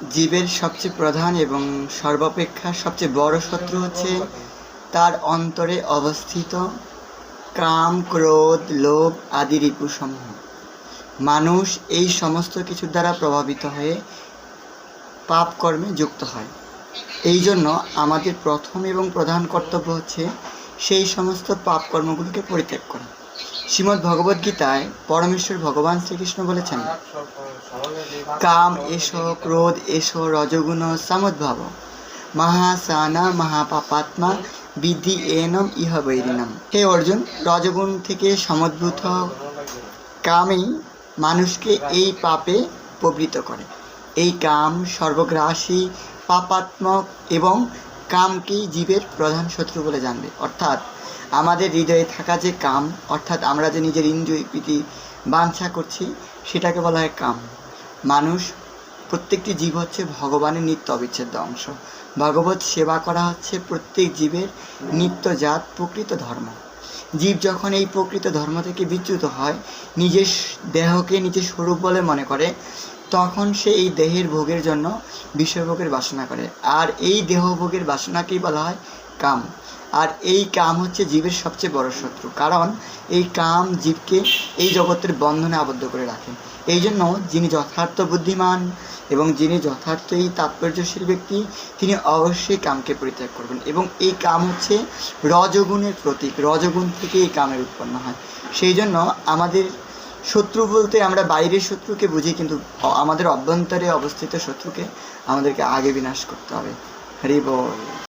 জীবের সবচেয়ে প্রধান এবং সর্বাপেক্ষা সবচেয়ে বড় শত্রু হচ্ছে তার অন্তরে অবস্থিত কাম, ক্রোধ, লোভ আদি রিপুসমূহ। মানুষ এই সমস্ত কিছুর দ্বারা প্রভাবিত হয়ে পাপ কর্মে যুক্ত হয়। এই জন্য আমাদের প্রথম এবং প্রধান কর্তব্য হচ্ছে সেই সমস্ত পাপ কর্মগুলোকে পরিত্যাগ করা। শ্রীমদ্ ভগবদ্গীতায় পরমেশ্বর ভগবান শ্রীকৃষ্ণ বলেছেন, কাম এষ, ক্রোধ এষ, রজগুণ সমুদ্ভব, মহাসানা মহাপাপাত্মা বিধি এনম ইহ বৈরিণম। হে অর্জুন, রজগুণ থেকে সমুদ্ভূত কামই মানুষকে এই পাপে প্রবৃত্ত করে। এই কাম সর্বগ্রাসী, পাপাত্মক এবং কামকেই জীবের প্রধান শত্রু বলে জানবে। অর্থাৎ আমাদের হৃদয়ে থাকা যে কাম, অর্থাৎ আমরা যে নিজের ইন্দ্রিয় প্রীতি বাঞ্ছা করছি, সেটাকে বলা হয় কাম। মানুষ, প্রত্যেকটি জীব হচ্ছে ভগবানের নিত্য অবিচ্ছেদ্য অংশ। ভগবত সেবা করা হচ্ছে প্রত্যেক জীবের নিত্যজাত প্রকৃত ধর্ম। জীব যখন এই প্রকৃত ধর্ম থেকে বিচ্যুত হয়, নিজের দেহকে নিজের স্বরূপ বলে মনে করে, তখন সে এই দেহের ভোগের জন্য বিষয়ভোগের বাসনা করে। আর এই দেহভোগের বাসনাকেই বলা হয় কাম। আর এই কাম হচ্ছে জীবের সবচেয়ে বড় শত্রু, কারণ এই কাম জীবকে এই জগতের বন্ধনে আবদ্ধ করে রাখে। এই জন্য যিনি যথার্থ বুদ্ধিমান এবং যিনি যথার্থ এই তাৎপর্যশীল ব্যক্তি, তিনি অবশ্যই কামকে পরিত্যাগ করবেন। এবং এই কাম হচ্ছে রজগুণের প্রতীক। রজগুণ থেকে এই কামের উৎপন্ন হয়। সেই জন্য আমাদের শত্রু বলতে আমরা বাইরের শত্রুকে বুঝি, কিন্তু আমাদের অভ্যন্তরে অবস্থিত শত্রুকে আমাদেরকে আগে বিনাশ করতে হবে। হরি বল।